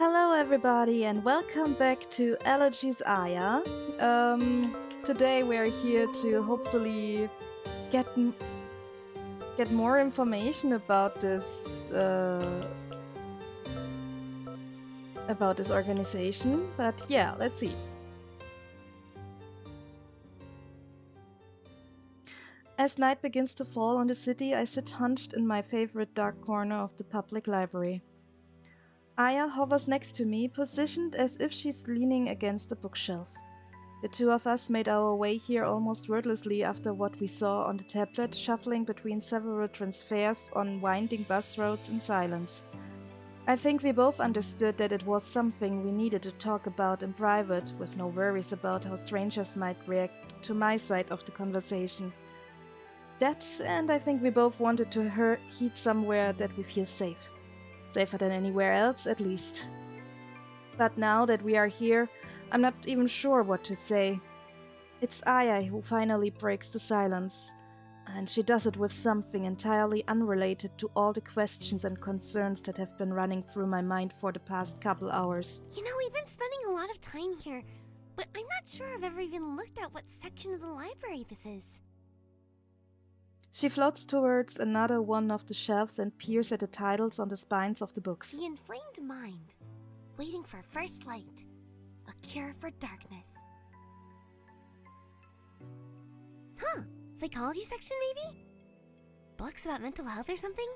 Hello, everybody, and welcome back to Elegies Aya. Today we are here to hopefully get get more information about this organization. But yeah, let's see. As night begins to fall on the city, I sit hunched in my favorite dark corner of the public library. Aya hovers next to me, positioned as if she's leaning against a bookshelf. The two of us made our way here almost wordlessly after what we saw on the tablet, shuffling between several transfers on winding bus roads in silence. I think we both understood that it was something we needed to talk about in private, with no worries about how strangers might react to my side of the conversation. That, and I think we both wanted to heat somewhere that we feel safe. Safer than anywhere else, at least. But now that we are here, I'm not even sure what to say. It's Aya who finally breaks the silence, and she does it with something entirely unrelated to all the questions and concerns that have been running through my mind for the past couple hours. We've been spending a lot of time here, but I'm not sure I've ever even looked at what section of the library this is. She floats towards another one of the shelves and peers at the titles on the spines of the books. The Inflamed Mind, Waiting for First Light, A Cure for Darkness. Huh, psychology section maybe? Books about mental health or something?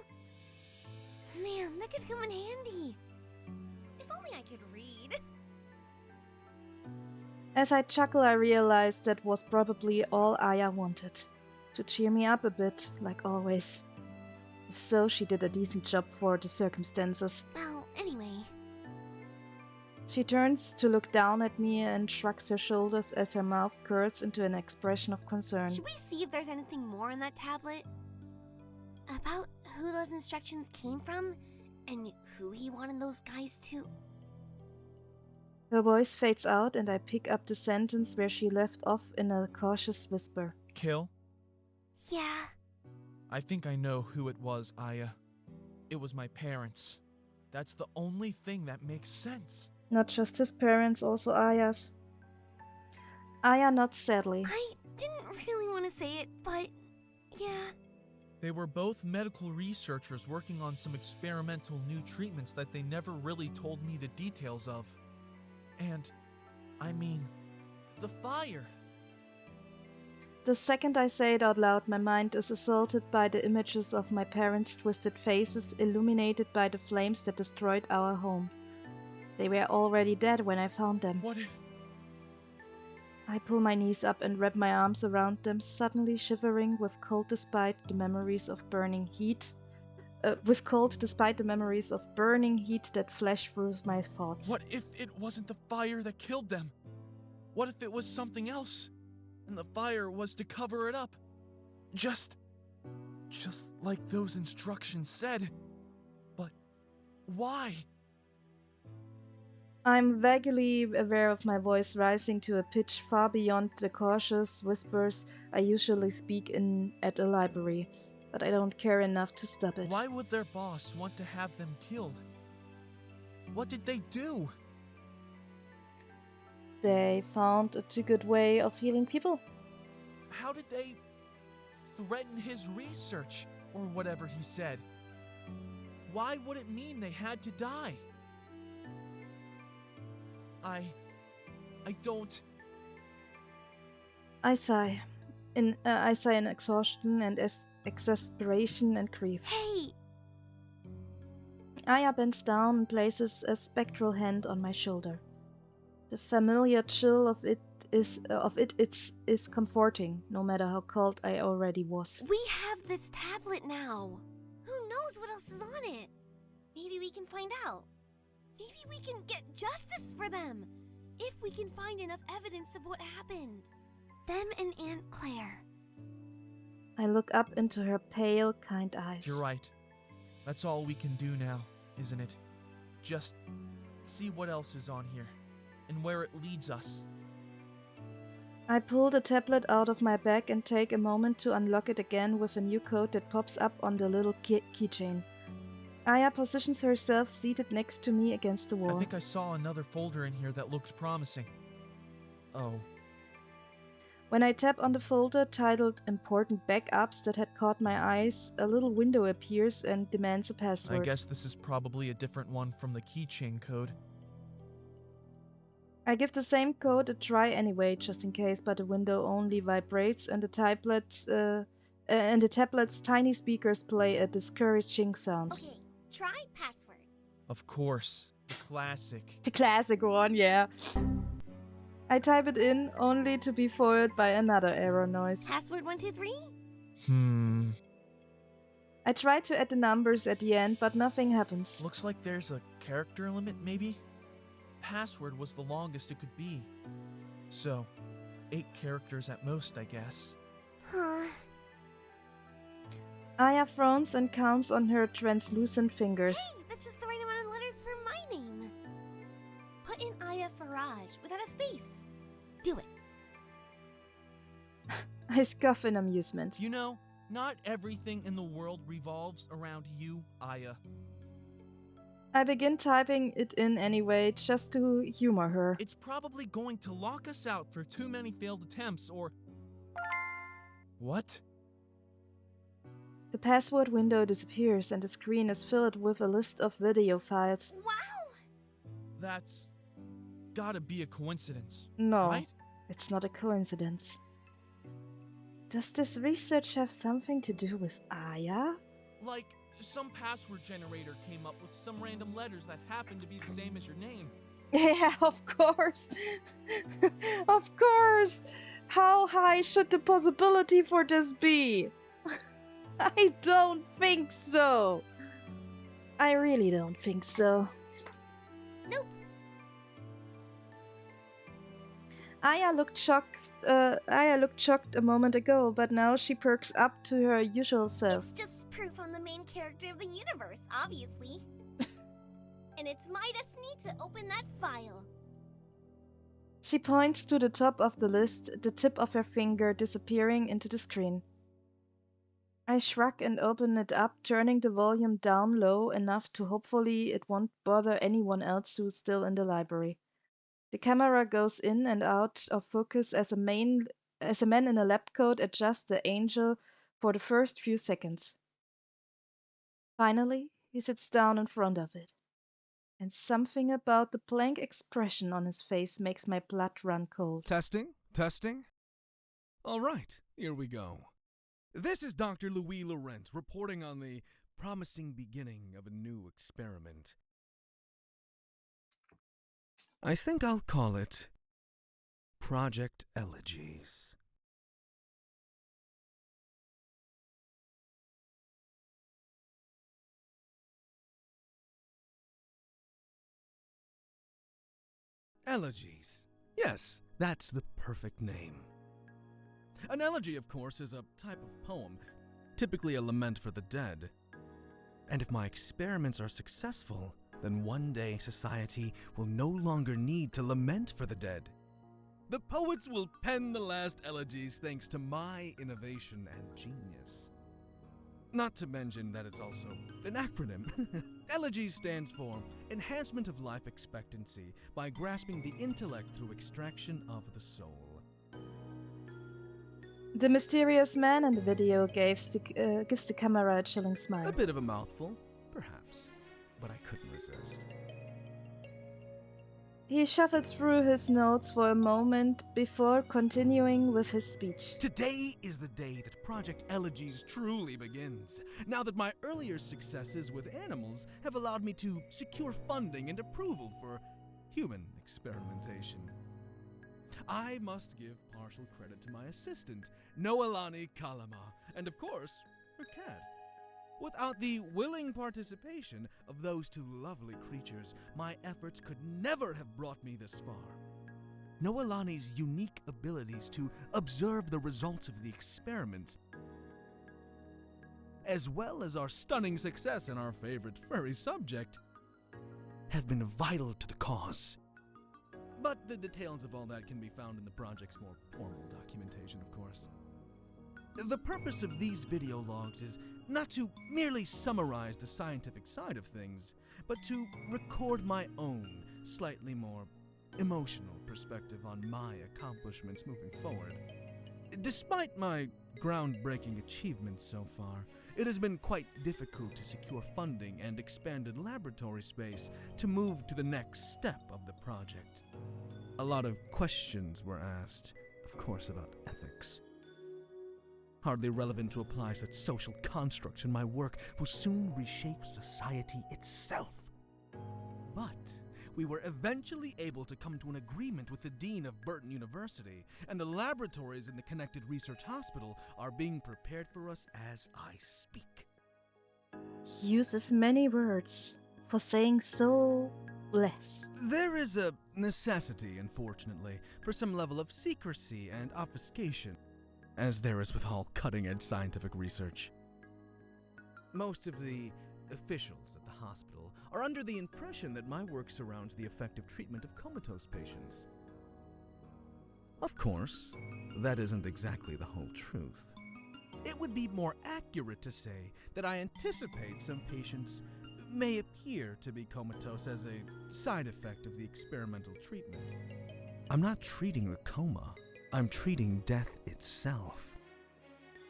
Man, that could come in handy. If only I could read. As I chuckle, I realize that was probably all Aya wanted. To cheer me up a bit, like always. If so, she did a decent job for the circumstances. Well, anyway. She turns to look down at me and shrugs her shoulders as her mouth curls into an expression of concern. Should we see if there's anything more in that tablet? About who those instructions came from, and who he wanted those guys to... Her voice fades out and I pick up the sentence where she left off in a cautious whisper. Kill? Yeah. I think I know who it was, Aya. It was my parents. That's the only thing that makes sense. Not just his parents, also Aya's. Aya nods sadly. I didn't really want to say it, but yeah. They were both medical researchers working on some experimental new treatments that they never really told me the details of. And, I mean, the fire. The second I say it out loud, my mind is assaulted by the images of my parents' twisted faces illuminated by the flames that destroyed our home. They were already dead when I found them. What if... I pull my knees up and wrap my arms around them, suddenly shivering with cold despite the memories of burning heat. Despite the memories of burning heat that flash through my thoughts. What if it wasn't the fire that killed them? What if it was something else? And the fire was to cover it up? Just like those instructions said. But why? I'm vaguely aware of my voice rising to a pitch far beyond the cautious whispers I usually speak in at a library, but I don't care enough to stop it. Why would their boss want to have them killed? What did they do? They found a too good way of healing people. How did they threaten his research, or whatever he said? Why would it mean they had to die? I don't... I sigh. I sigh in exhaustion and exasperation and grief. Hey! Aya bends down and places a spectral hand on my shoulder. The familiar chill of it is comforting, no matter how cold I already was. We have this tablet now. Who knows what else is on it? Maybe we can find out. Maybe we can get justice for them. If we can find enough evidence of what happened. Them and Aunt Claire. I look up into her pale, kind eyes. You're right. That's all we can do now, isn't it? Just see what else is on here, and where it leads us. I pull the tablet out of my bag and take a moment to unlock it again with a new code that pops up on the little keychain. Aya positions herself seated next to me against the I wall. think I saw another folder in here that looked promising. Oh, When I tap on the folder titled Important Backups that had caught my eyes, a little window appears and demands a I password. guess this is probably a different one from the keychain code. I give the same code a try anyway, just in case, but the window only vibrates and the tablet's tiny speakers play a discouraging sound. Okay, try password. Of course, the classic. The classic one, yeah. I type it in only to be foiled by another error noise. Password 123? I try to add the numbers at the end, but nothing happens. Looks like there's a character limit, maybe? Password was the longest it could be. So, 8 characters at most, I guess. Huh. Aya frowns and counts on her translucent fingers. Hey, that's just the right amount of letters for my name. Put in Aya Faraj without a space. Do it. I scoff in amusement. You know, not everything in the world revolves around you, Aya. I begin typing it in anyway, just to humor her. It's probably going to lock us out for too many failed attempts, or... What? The password window disappears and the screen is filled with a list of video files. Wow! That's... gotta be a coincidence, No, right? it's not a coincidence. Does this research have something to do with Aya? Like, some password generator came up with some random letters that happen to be the same as your name. Yeah, of course. Of course. How high should the possibility for this be? I don't think so. I really don't think so. Nope. Aya looked shocked a moment ago, but now she perks up to her usual self. It's just proof I'm the main character of the universe, obviously. And it's my destiny to open that file. She points to the top of the list, the tip of her finger disappearing into the screen. I shrug and open it up, turning the volume down low enough to hopefully it won't bother anyone else who's still in the library. The camera goes in and out of focus as a man in a lab coat adjusts the angel for the first few seconds. Finally, he sits down in front of it, and something about the blank expression on his face makes my blood run cold. Testing? Testing? All right, here we go. This is Dr. Louis Laurent reporting on the promising beginning of a new experiment. I think I'll call it Project Elegies. Elegies. Yes, that's the perfect name. An elegy, of course, is a type of poem, typically a lament for the dead. And if my experiments are successful, then one day society will no longer need to lament for the dead. The poets will pen the last elegies thanks to my innovation and genius. Not to mention that it's also an acronym. Elegies stands for Enhancement of Life Expectancy by grasping the intellect through extraction of the soul. The mysterious man in the video gives the camera a chilling smile. A bit of a mouthful, perhaps, but I couldn't resist. He shuffles through his notes for a moment before continuing with his speech. Today is the day that Project Elegies truly begins, now that my earlier successes with animals have allowed me to secure funding and approval for human experimentation. I must give partial credit to my assistant, Noelani Kalama, and of course, her cat. Without the willing participation of those two lovely creatures, my efforts could never have brought me this far. Noelani's unique abilities to observe the results of the experiment, as well as our stunning success in our favorite furry subject, have been vital to the cause. But the details of all that can be found in the project's more formal documentation, of course. The purpose of these video logs is not to merely summarize the scientific side of things, but to record my own, slightly more emotional perspective on my accomplishments moving forward. Despite my groundbreaking achievements so far, it has been quite difficult to secure funding and expanded laboratory space to move to the next step of the project. A lot of questions were asked, of course, about ethics. Hardly relevant to apply such social constructs in my work will soon reshape society itself. But we were eventually able to come to an agreement with the dean of Burton University, and the laboratories in the connected research hospital are being prepared for us as I speak. He uses many words for saying so less. There is a necessity, unfortunately, for some level of secrecy and obfuscation, as there is with all cutting-edge scientific research. Most of the officials at the hospital are under the impression that my work surrounds the effective treatment of comatose patients. Of course, that isn't exactly the whole truth. It would be more accurate to say that I anticipate some patients may appear to be comatose as a side effect of the experimental treatment. I'm not treating the coma. I'm treating death itself.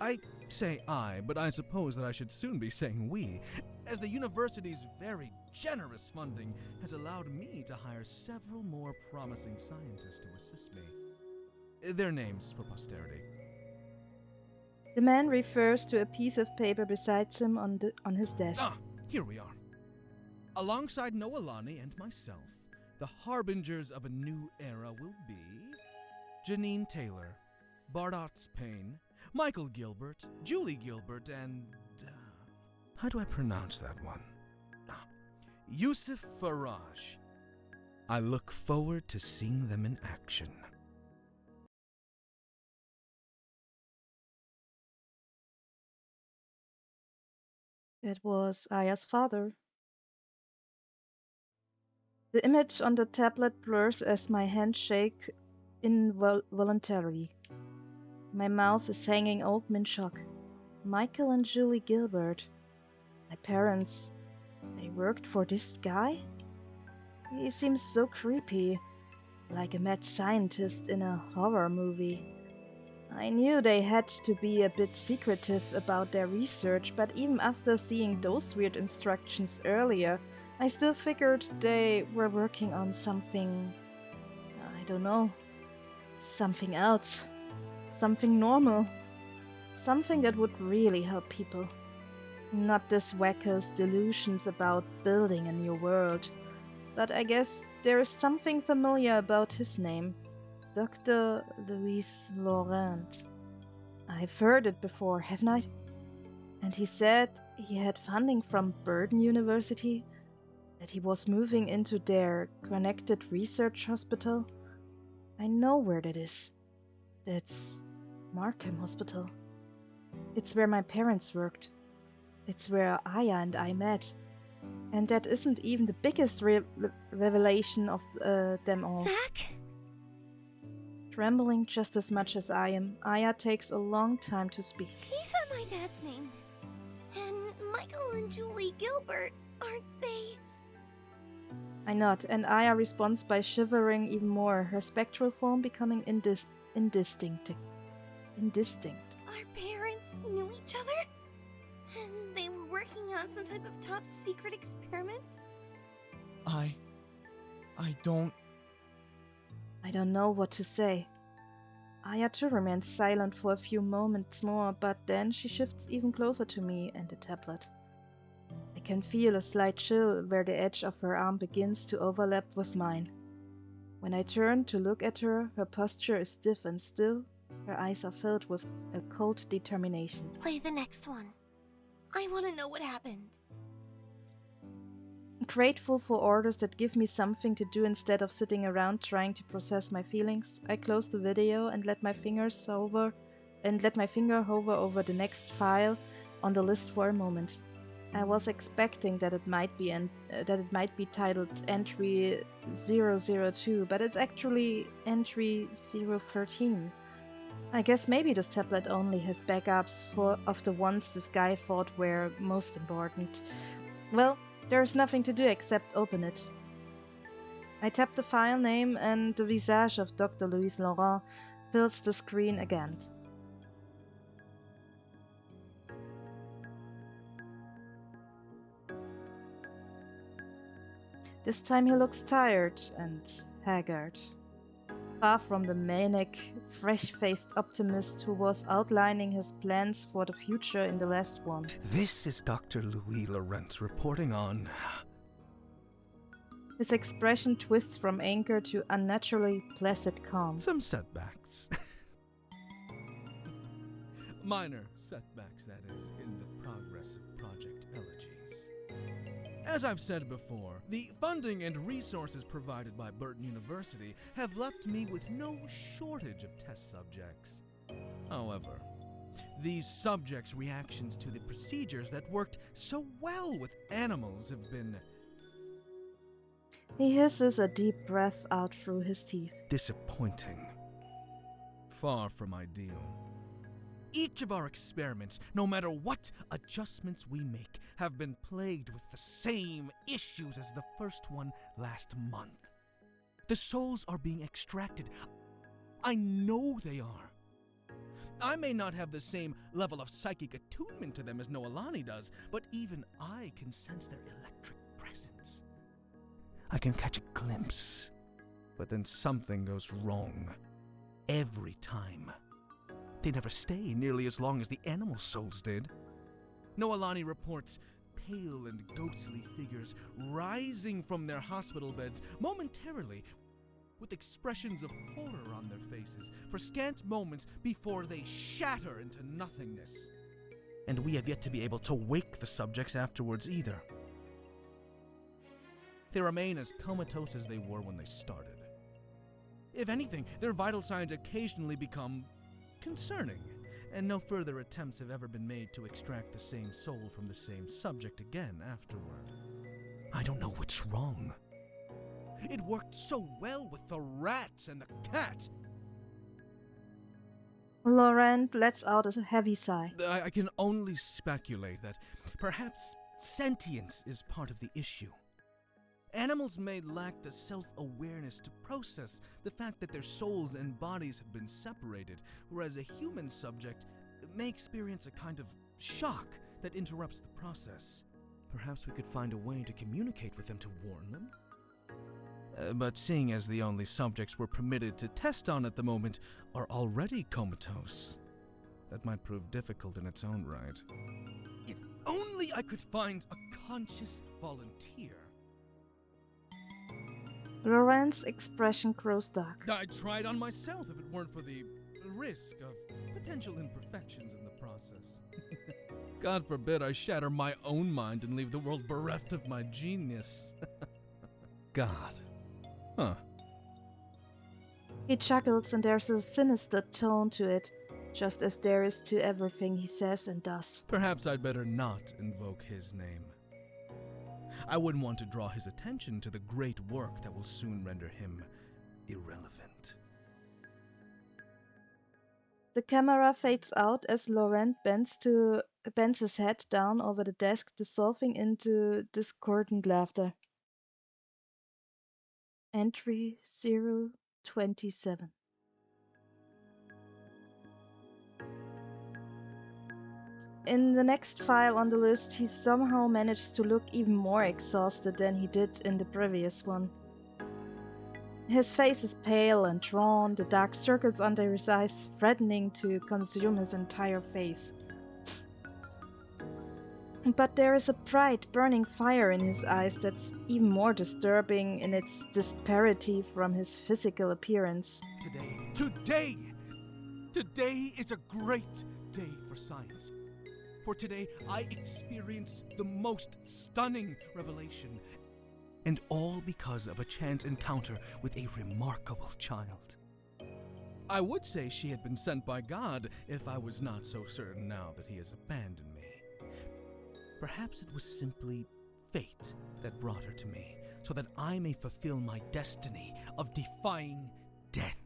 I say I, but I suppose that I should soon be saying we, as the university's very generous funding has allowed me to hire several more promising scientists to assist me. Their names for posterity. The man refers to a piece of paper beside him on his desk. Here we are. Alongside Noelani and myself, the harbingers of a new era will be Janine Taylor, Bardot's Payne, Michael Gilbert, Julie Gilbert, and how do I pronounce that one? Yusuf Faraj. I look forward to seeing them in action. It was Aya's father. The image on the tablet blurs as my hand shakes involuntarily. My mouth is hanging open in shock. Michael and Julie Gilbert. My parents. They worked for this guy? He seems so creepy, like a mad scientist in a horror movie. I knew they had to be a bit secretive about their research, but even after seeing those weird instructions earlier, I still figured they were working on something, I don't know, something else, something normal, something that would really help people. Not this wacko's delusions about building a new world. But I guess there is something familiar about his name. Dr. Louis Laurent. I've heard it before, haven't I? And he said he had funding from Burton University, that he was moving into their connected research hospital. I know where that is. That's Markham Hospital. It's where my parents worked. It's where Aya and I met. And that isn't even the biggest revelation of them all. Zach? Trembling just as much as I am, Aya takes a long time to speak. He said my dad's name. And Michael and Julie Gilbert, aren't they? I nod, and Aya responds by shivering even more, her spectral form becoming indistinct. Our parents knew each other? And they were working on some type of top secret experiment? I don't... I don't know what to say. Aya too remains silent for a few moments more, but then she shifts even closer to me and the tablet. I can feel a slight chill where the edge of her arm begins to overlap with mine. When I turn to look at her, her posture is stiff and still, her eyes are filled with a cold determination. Play the next one. I want to know what happened. Grateful for orders that give me something to do instead of sitting around trying to process my feelings, I close the video and let my finger hover over the next file on the list for a moment. I was expecting that it might be titled Entry 002, but it's actually Entry 013. I guess maybe this tablet only has backups of the ones this guy thought were most important. Well, there's nothing to do except open it. I tap the file name and the visage of Dr. Louise Laurent fills the screen again. This time he looks tired and haggard. Far from the manic, fresh-faced optimist who was outlining his plans for the future in the last one. This is Dr. Louis Laurent reporting on... His expression twists from anger to unnaturally placid calm. some setbacks. Minor setbacks, that is, in the progress of Project Elegies. As I've said before, the funding and resources provided by Burton University have left me with no shortage of test subjects. However, these subjects' reactions to the procedures that worked so well with animals have been He hisses a deep breath out through his teeth. disappointing. Far from ideal. Each of our experiments, no matter what adjustments we make, have been plagued with the same issues as the first one last month. The souls are being extracted. I know they are. I may not have the same level of psychic attunement to them as Noelani does, but even I can sense their electric presence. I can catch a glimpse, but then something goes wrong. Every time. They never stay nearly as long as the animal souls did. Noelani reports pale and ghostly figures rising from their hospital beds momentarily with expressions of horror on their faces for scant moments before they shatter into nothingness. And we have yet to be able to wake the subjects afterwards either. They remain as comatose as they were when they started. If anything, their vital signs occasionally become concerning, and no further attempts have ever been made to extract the same soul from the same subject again afterward. I don't know what's wrong. It worked so well with the rats and the cat. Laurent lets out a heavy sigh. I can only speculate that perhaps sentience is part of the issue. Animals may lack the self-awareness to process the fact that their souls and bodies have been separated, whereas a human subject may experience a kind of shock that interrupts the process. Perhaps we could find a way to communicate with them to warn them? But seeing as the only subjects we're permitted to test on at the moment are already comatose, that might prove difficult in its own right. If only I could find a conscious volunteer. Laurent's expression grows dark. I'd try it on myself if it weren't for the risk of potential imperfections in the process. God forbid I shatter my own mind and leave the world bereft of my genius. God. Huh. He chuckles and there's a sinister tone to it, just as there is to everything he says and does. Perhaps I'd better not invoke his name. I wouldn't want to draw his attention to the great work that will soon render him irrelevant. The camera fades out as Laurent bends his head down over the desk, dissolving into discordant laughter. Entry 027. In the next file on the list, he somehow manages to look even more exhausted than he did in the previous one. His face is pale and drawn, the dark circles under his eyes threatening to consume his entire face. But there is a bright, burning fire in his eyes that's even more disturbing in its disparity from his physical appearance. Today is a great day for science. For today, I experienced the most stunning revelation, and all because of a chance encounter with a remarkable child. I would say she had been sent by God if I was not so certain now that he has abandoned me. Perhaps it was simply fate that brought her to me, so that I may fulfill my destiny of defying death.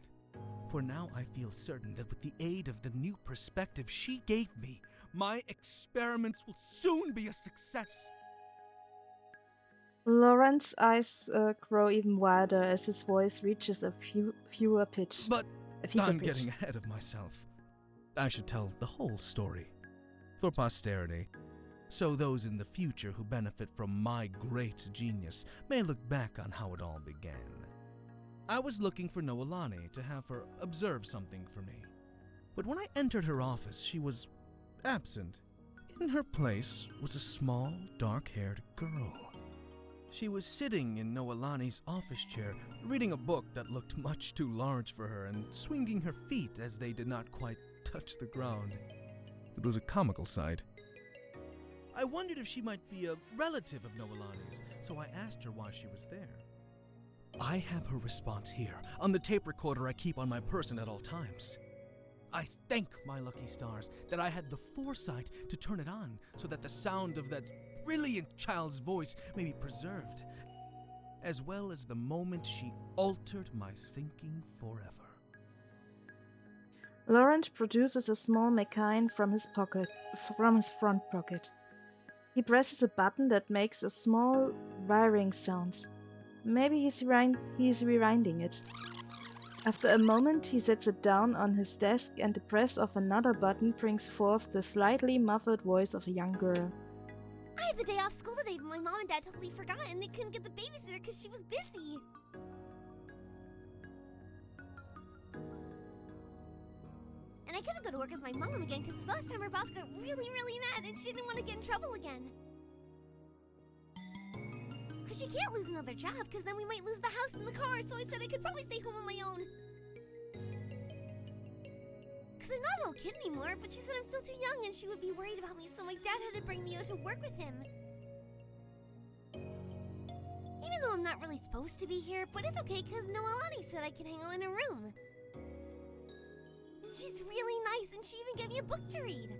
For now I feel certain that with the aid of the new perspective she gave me, my experiments will soon be a success. Laurent's eyes grow even wider as his voice reaches a fewer pitch. But A fever I'm pitch. getting ahead of myself. I should tell the whole story for posterity, so those in the future who benefit from my great genius may look back on how it all began. I was looking for Noelani to have her observe something for me, but when I entered her office, she was absent. In her place was a small, dark-haired girl. She was sitting in Noelani's office chair, reading a book that looked much too large for her and swinging her feet as they did not quite touch the ground. It was a comical sight. I wondered if she might be a relative of Noelani's, so I asked her why she was there. I have her response here, on the tape recorder I keep on my person at all times. I thank my lucky stars that I had the foresight to turn it on so that the sound of that brilliant child's voice may be preserved, as well as the moment she altered my thinking forever. Laurent produces a small machine from his front pocket. He presses a button that makes a small whirring sound. Maybe he's rewinding it. After a moment, he sets it down on his desk and the press of another button brings forth the slightly muffled voice of a young girl. I have the day off school today, but my mom and dad totally forgot and they couldn't get the babysitter because she was busy. And I couldn't go to work with my mom again because last time her boss got really mad and she didn't want to get in trouble again. Because she can't lose another job because then we might lose the house and the car, so I said I could probably stay home on my own. Because I'm not a little kid anymore, but she said I'm still too young and she would be worried about me, so my dad had to bring me out to work with him. Even though I'm not really supposed to be here, but it's okay because Noelani said I can hang out in her room. And she's really nice and she even gave me a book to read.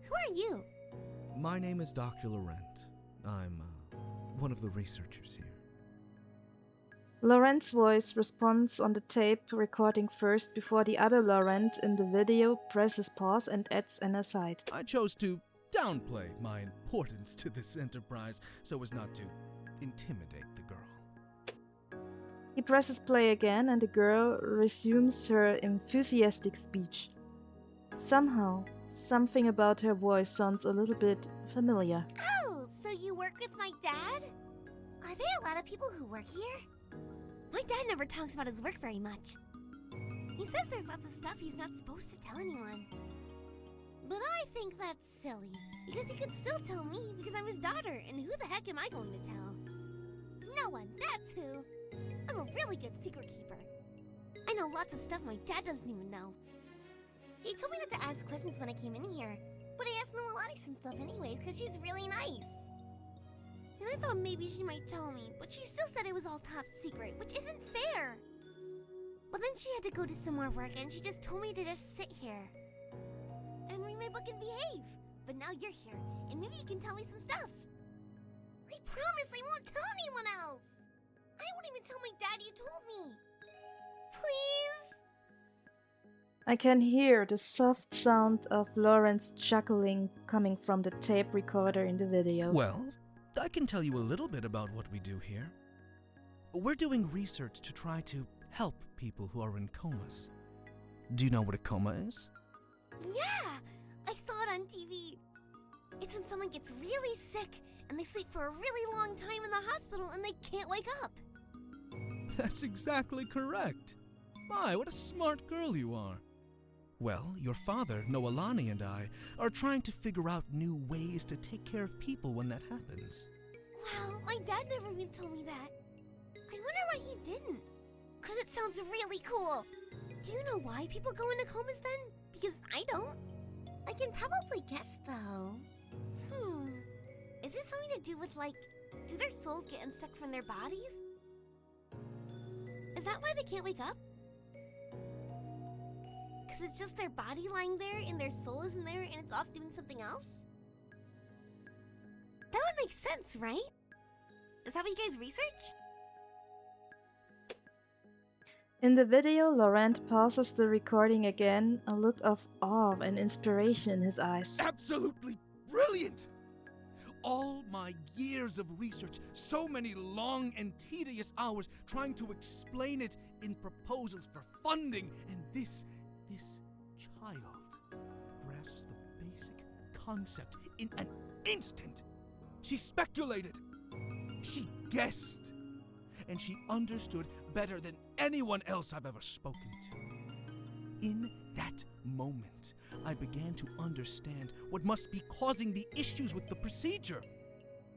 Who are you? My name is Dr. Laurent. I'm one of the researchers here. Laurent's voice responds on the tape recording first before the other Laurent in the video presses pause and adds an aside. I chose to downplay my importance to this enterprise so as not to intimidate the girl. He presses play again and the girl resumes her enthusiastic speech. Somehow, something about her voice sounds a little bit familiar. Oh, so you work with my dad? Are there a lot of people who work here? My dad never talks about his work very much. He says there's lots of stuff he's not supposed to tell anyone. But I think that's silly, because he could still tell me because I'm his daughter, and who the heck am I going to tell? No one, that's who. I'm a really good secret keeper. I know lots of stuff my dad doesn't even know. He told me not to ask questions when I came in here, but I asked Noelani some stuff anyways because she's really nice. And I thought maybe she might tell me, but she still said it was all top secret, which isn't fair. But then she had to go to some more work and she just told me to just sit here and read my book and behave. But now you're here, and maybe you can tell me some stuff. I promise I won't tell anyone else. I won't even tell my dad you told me. Please? I can hear the soft sound of Laurent's chuckling coming from the tape recorder in the video. Well, I can tell you a little bit about what we do here. We're doing research to try to help people who are in comas. Do you know what a coma is? Yeah, I saw it on TV. It's when someone gets really sick and they sleep for a really long time in the hospital and they can't wake up. That's exactly correct. My, what a smart girl you are. Well, your father, Noelani, and I are trying to figure out new ways to take care of people when that happens. Wow, my dad never even told me that. I wonder why he didn't. Because it sounds really cool. Do you know why people go into comas then? Because I don't. I can probably guess though. Is it something to do with like, do their souls get unstuck from their bodies? Is that why they can't wake up? Because it's just their body lying there and their soul isn't there and it's off doing something else? That would make sense, right? Is that what you guys research? In the video, Laurent pauses the recording again, a look of awe and inspiration in his eyes. Absolutely brilliant! All my years of research, so many long and tedious hours trying to explain it in proposals for funding, and this child grasps the basic concept in an instant. She speculated, she guessed, and she understood better than anyone else I've ever spoken to. In that moment, I began to understand what must be causing the issues with the procedure.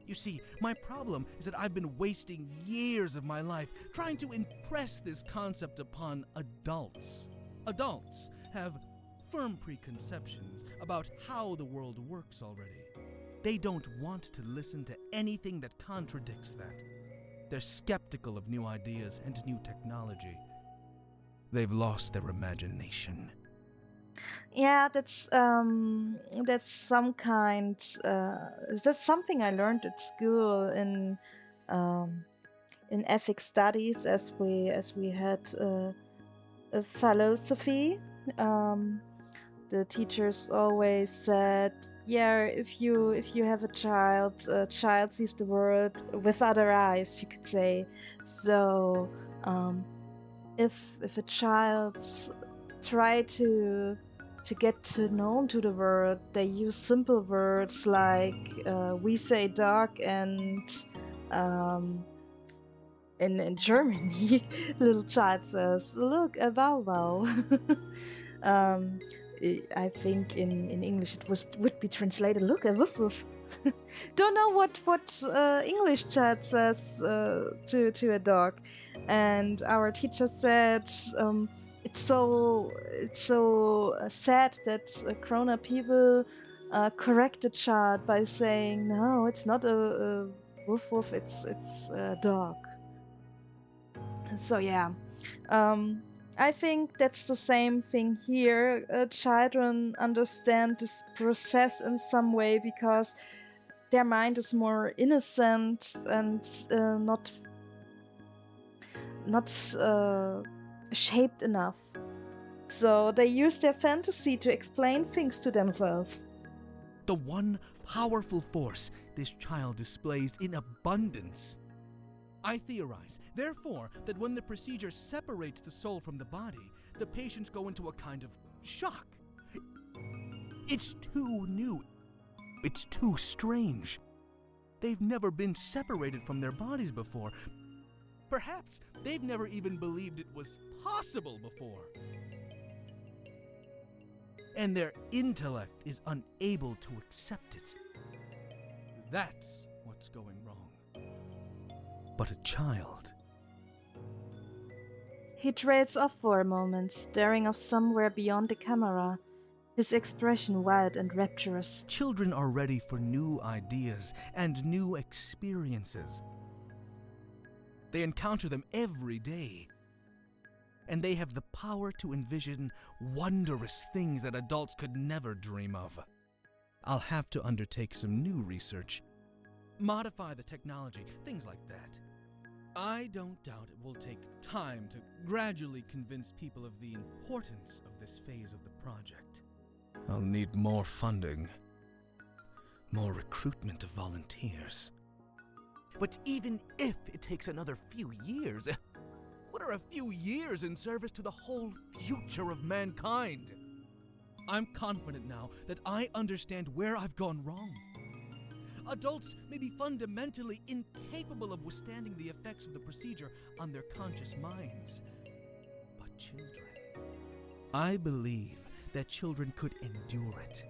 You see, my problem is that I've been wasting years of my life trying to impress this concept upon adults. Adults have firm preconceptions about how the world works already. They don't want to listen to anything that contradicts that. They're skeptical of new ideas and new technology. They've lost their imagination. Yeah, that's some kind. That's something I learned at school in ethics studies as we had a philosophy. The teachers always said, yeah, if you have a child sees the world with other eyes, you could say. So if a child try to get to know to the world, they use simple words like we say dog, and in Germany, little child says, "Look, a wow wow." um, I think in English it would be translated, "Look, a woof woof." Don't know what English child says to a dog, and our teacher said. It's so sad that grown-up people correct a child by saying, "No, it's not a woof woof. It's a dog." So yeah, um, I think that's the same thing here. Children understand this process in some way because their mind is more innocent and not shaped enough. So they use their fantasy to explain things to themselves. The one powerful force this child displays in abundance. I theorize, therefore, that when the procedure separates the soul from the body, the patients go into a kind of shock. It's too new. It's too strange. They've never been separated from their bodies before. Perhaps they've never even believed it was possible before. And their intellect is unable to accept it. That's what's going wrong. But a child. He trails off for a moment, staring off somewhere beyond the camera, his expression wild and rapturous. Children are ready for new ideas and new experiences. They encounter them every day. And they have the power to envision wondrous things that adults could never dream of. I'll have to undertake some new research, modify the technology, things like that. I don't doubt it will take time to gradually convince people of the importance of this phase of the project. I'll need more funding, more recruitment of volunteers. But even if it takes another few years, what are a few years in service to the whole future of mankind? I'm confident now that I understand where I've gone wrong. Adults may be fundamentally incapable of withstanding the effects of the procedure on their conscious minds. But children, I believe that children could endure it.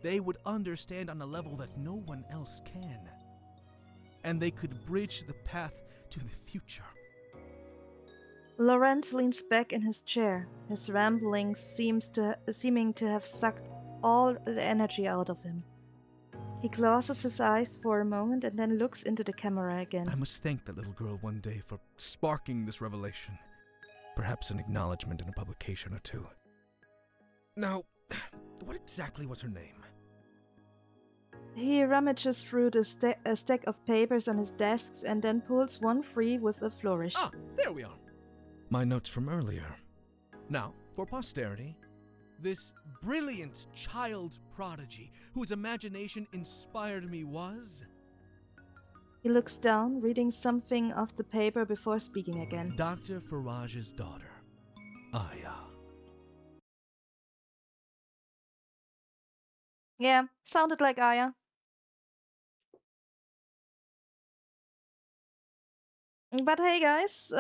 They would understand on a level that no one else can. And they could bridge the path to the future. Laurent leans back in his chair, his ramblings seeming to have sucked all the energy out of him. He closes his eyes for a moment and then looks into the camera again. I must thank that little girl one day for sparking this revelation. Perhaps an acknowledgement in a publication or two. Now, what exactly was her name? He rummages through a stack of papers on his desks and then pulls one free with a flourish. Ah, there we are. my notes from earlier. Now, for posterity, this brilliant child prodigy whose imagination inspired me was He looks down, reading something off the paper before speaking again. Dr. Faraj's daughter, Aya. Yeah, sounded like Aya. But hey, guys,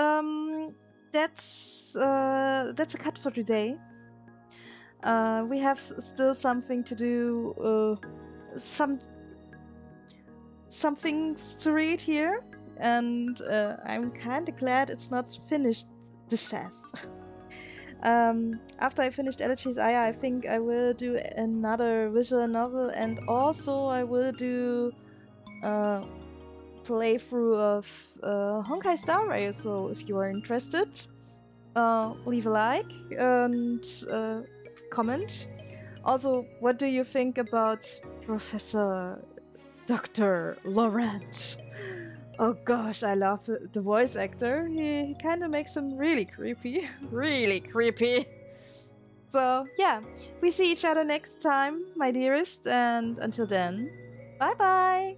that's a cut for today. We have still something to do. Some things to read here, and I'm kind of glad it's not finished this fast. After I finished Elegies Aya, I think I will do another visual novel, and also I will do playthrough of Honkai Star Rail. So if you are interested, leave a like and comment. Also, what do you think about Professor Dr. Laurent? Oh gosh, I love the voice actor. He kind of makes him really creepy. Really creepy. So, yeah, we see each other next time, my dearest, and until then, bye bye!